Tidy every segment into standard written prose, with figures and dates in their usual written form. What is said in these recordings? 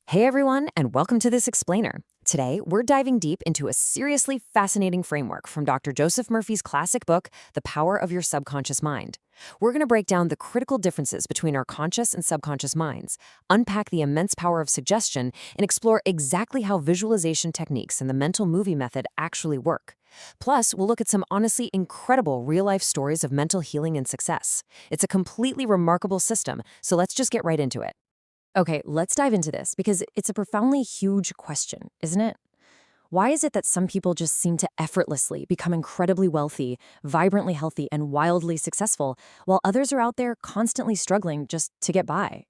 Hey everyone, and welcome to This Explainer. Today, we're diving deep into a seriously fascinating framework from Dr. Joseph Murphy's classic book, The Power of Your Subconscious Mind. We're going to break down the critical differences between our conscious and subconscious minds, unpack the immense power of suggestion, and explore exactly how visualization techniques and the mental movie method actually work. Plus, we'll look at some honestly incredible real-life stories of mental healing and success. It's a completely remarkable system, so let's just get right into it. Okay, let's dive into this because it's a profoundly huge question, isn't it? Why is it that some people just seem to effortlessly become incredibly wealthy, vibrantly healthy, and wildly successful, while others are out there constantly struggling just to get by?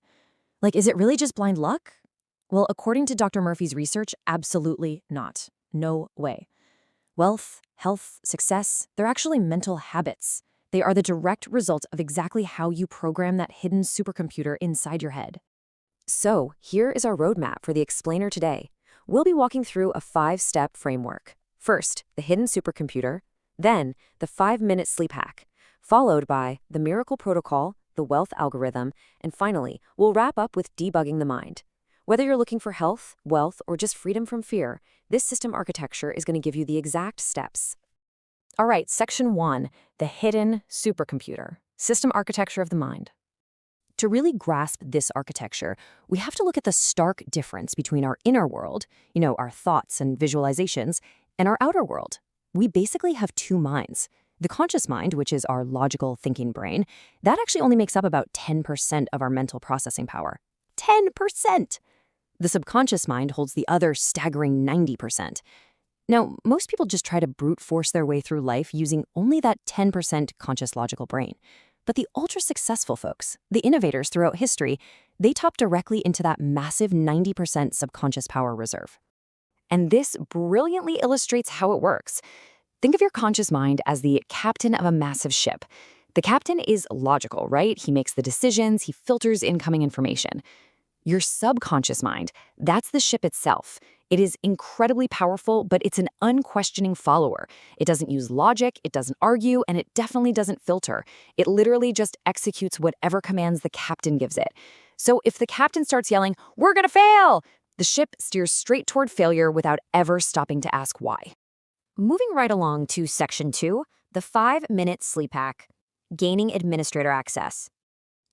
Like, is it really just blind luck? Well, according to Dr. Murphy's research, absolutely not. No way. Wealth, health, success, they're actually mental habits. They are the direct result of exactly how you program that hidden supercomputer inside your head. So, here is our roadmap for the explainer today. We'll be walking through a 5-step framework. First, the hidden supercomputer, then the 5-minute sleep hack, followed by the miracle protocol, the wealth algorithm, and finally, we'll wrap up with debugging the mind. Whether you're looking for health, wealth, or just freedom from fear, this system architecture is going to give you the exact steps. All right, section 1, the hidden supercomputer, system architecture of the mind. To really grasp this architecture, we have to look at the stark difference between our inner world, our thoughts and visualizations, and our outer world. We basically have two minds. The conscious mind, which is our logical thinking brain, that actually only makes up about 10% of our mental processing power. 10%! The subconscious mind holds the other staggering 90%. Now, most people just try to brute force their way through life using only that 10% conscious logical brain. But the ultra-successful folks, the innovators throughout history, they tap directly into that massive 90% subconscious power reserve. And this brilliantly illustrates how it works. Think of your conscious mind as the captain of a massive ship. The captain is logical, right? He makes the decisions, he filters incoming information. Your subconscious mind, that's the ship itself. It is incredibly powerful, but it's an unquestioning follower. It doesn't use logic, it doesn't argue, and it definitely doesn't filter. It literally just executes whatever commands the captain gives it. So if the captain starts yelling, "We're gonna fail!" the ship steers straight toward failure without ever stopping to ask why. Moving right along to section 2, the 5-minute sleep hack, gaining administrator access.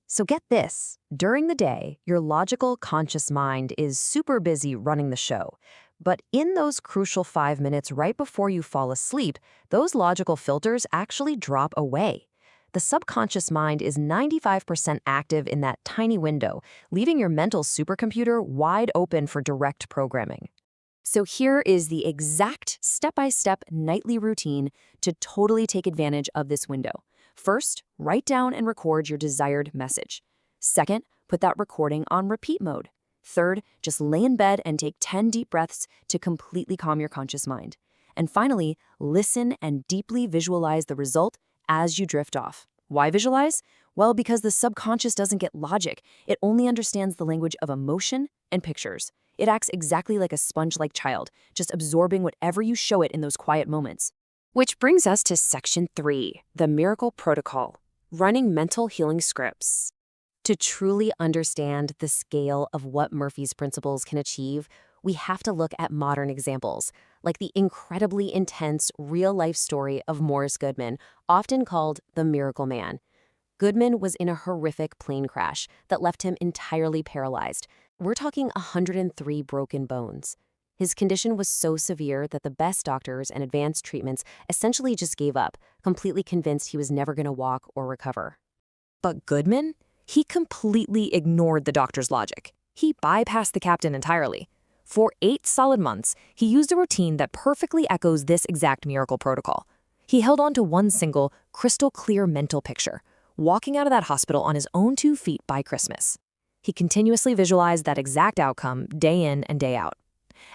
So get this, during the day, your logical conscious mind is super busy running the show. But in those crucial 5 minutes right before you fall asleep, those logical filters actually drop away. The subconscious mind is 95% active in that tiny window, leaving your mental supercomputer wide open for direct programming. So here is the exact step-by-step nightly routine to totally take advantage of this window. First, write down and record your desired message. Second, put that recording on repeat mode. Third, just lay in bed and take 10 deep breaths to completely calm your conscious mind. And finally, listen and deeply visualize the result as you drift off. Why visualize? Well, because the subconscious doesn't get logic. It only understands the language of emotion and pictures. It acts exactly like a sponge-like child, just absorbing whatever you show it in those quiet moments. Which brings us to section 3, the miracle protocol, running mental healing scripts. To truly understand the scale of what Murphy's principles can achieve, we have to look at modern examples, like the incredibly intense real-life story of Morris Goodman, often called the Miracle Man. Goodman was in a horrific plane crash that left him entirely paralyzed. We're talking 103 broken bones. His condition was so severe that the best doctors and advanced treatments essentially just gave up, completely convinced he was never going to walk or recover. But Goodman? He completely ignored the doctor's logic. He bypassed the captain entirely. For 8 solid months, he used a routine that perfectly echoes this exact miracle protocol. He held on to one single, crystal-clear mental picture, walking out of that hospital on his own 2 feet by Christmas. He continuously visualized that exact outcome day in and day out.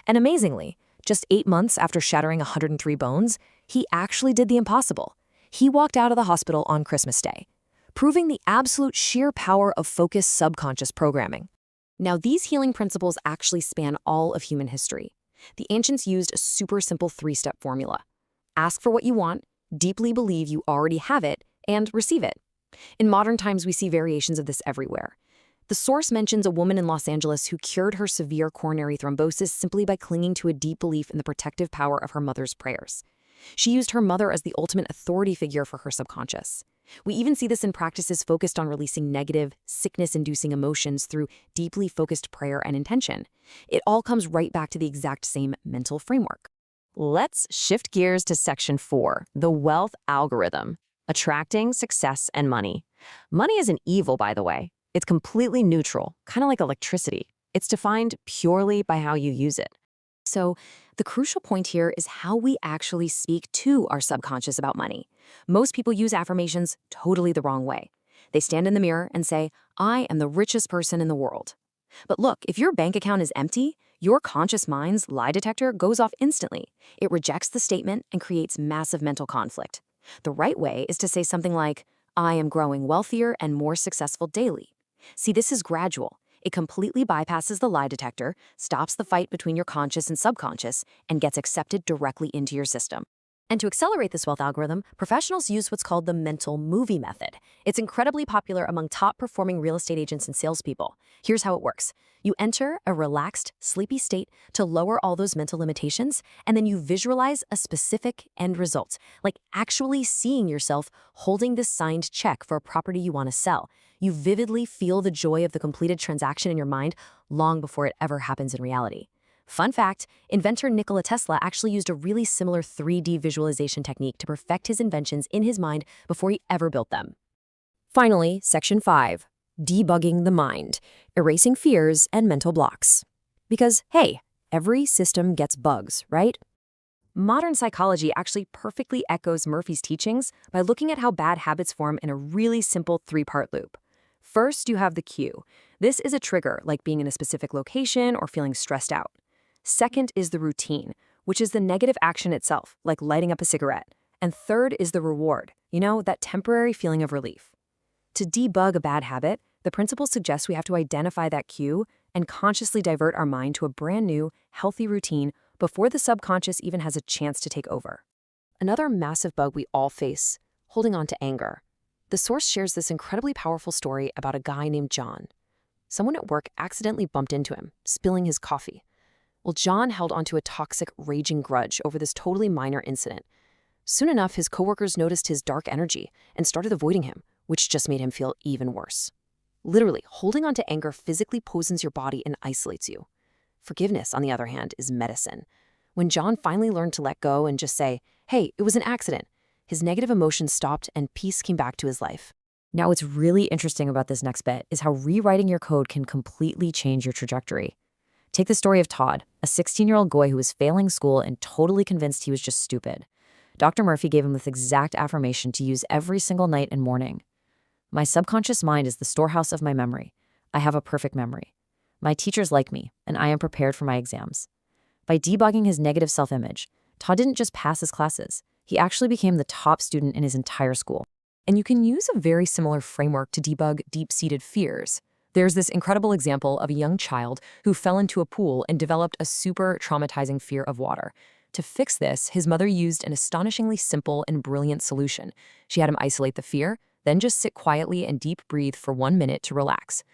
And amazingly, just 8 months after shattering 103 bones, he actually did the impossible. He walked out of the hospital on Christmas Day, proving the absolute sheer power of focused subconscious programming. Now, these healing principles actually span all of human history. The ancients used a super simple 3-step formula. Ask for what you want, deeply believe you already have it, and receive it. In modern times, we see variations of this everywhere. The source mentions a woman in Los Angeles who cured her severe coronary thrombosis simply by clinging to a deep belief in the protective power of her mother's prayers. She used her mother as the ultimate authority figure for her subconscious. We even see this in practices focused on releasing negative, sickness-inducing emotions through deeply focused prayer and intention. It all comes right back to the exact same mental framework. Let's shift gears to Section 4, the wealth algorithm, attracting success and money. Money isn't evil, by the way. It's completely neutral, kind of like electricity. It's defined purely by how you use it. So, the crucial point here is how we actually speak to our subconscious about money. Most people use affirmations totally the wrong way. They stand in the mirror and say, "I am the richest person in the world." But look, if your bank account is empty, your conscious mind's lie detector goes off instantly. It rejects the statement and creates massive mental conflict. The right way is to say something like, "I am growing wealthier and more successful daily." See, this is gradual. It completely bypasses the lie detector, stops the fight between your conscious and subconscious, and gets accepted directly into your system. And to accelerate this wealth algorithm, professionals use what's called the mental movie method. It's incredibly popular among top-performing real estate agents and salespeople. Here's how it works. You enter a relaxed, sleepy state to lower all those mental limitations, and then you visualize a specific end result, like actually seeing yourself holding this signed check for a property you want to sell. You vividly feel the joy of the completed transaction in your mind long before it ever happens in reality. Fun fact, inventor Nikola Tesla actually used a really similar 3D visualization technique to perfect his inventions in his mind before he ever built them. Finally, Section 5, debugging the mind, erasing fears and mental blocks. Because, hey, every system gets bugs, right? Modern psychology actually perfectly echoes Murphy's teachings by looking at how bad habits form in a really simple 3-part loop. First, you have the cue. This is a trigger, like being in a specific location or feeling stressed out. Second is the routine, which is the negative action itself, like lighting up a cigarette. And third is the reward, that temporary feeling of relief. To debug a bad habit, the principle suggests we have to identify that cue and consciously divert our mind to a brand new, healthy routine before the subconscious even has a chance to take over. Another massive bug we all face, holding on to anger. The source shares this incredibly powerful story about a guy named John. Someone at work accidentally bumped into him, spilling his coffee. Well, John held onto a toxic, raging grudge over this totally minor incident. Soon enough, his coworkers noticed his dark energy and started avoiding him, which just made him feel even worse. Literally, holding onto anger physically poisons your body and isolates you. Forgiveness, on the other hand, is medicine. When John finally learned to let go and just say, "Hey, it was an accident," his negative emotions stopped and peace came back to his life. Now, what's really interesting about this next bit is how rewriting your code can completely change your trajectory. Take the story of Todd, a 16-year-old boy who was failing school and totally convinced he was just stupid. Dr. Murphy gave him this exact affirmation to use every single night and morning. "My subconscious mind is the storehouse of my memory. I have a perfect memory. My teachers like me, and I am prepared for my exams." By debugging his negative self-image, Todd didn't just pass his classes. He actually became the top student in his entire school. And you can use a very similar framework to debug deep-seated fears. There's this incredible example of a young child who fell into a pool and developed a super traumatizing fear of water. To fix this, his mother used an astonishingly simple and brilliant solution. She had him isolate the fear, then just sit quietly and deep breathe for 1 minute to relax.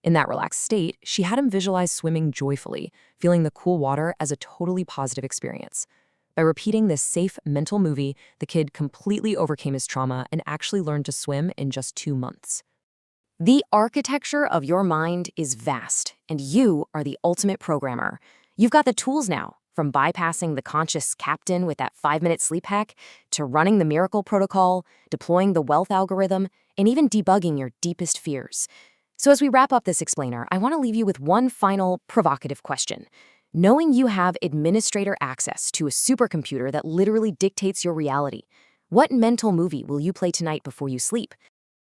In that relaxed state, she had him visualize swimming joyfully, feeling the cool water as a totally positive experience. By repeating this safe mental movie, the kid completely overcame his trauma and actually learned to swim in just 2 months. The architecture of your mind is vast, and you are the ultimate programmer. You've got the tools now, from bypassing the conscious captain with that 5-minute sleep hack, to running the miracle protocol, deploying the wealth algorithm, and even debugging your deepest fears. So as we wrap up this explainer, I want to leave you with one final provocative question. Knowing you have administrator access to a supercomputer that literally dictates your reality, what mental movie will you play tonight before you sleep?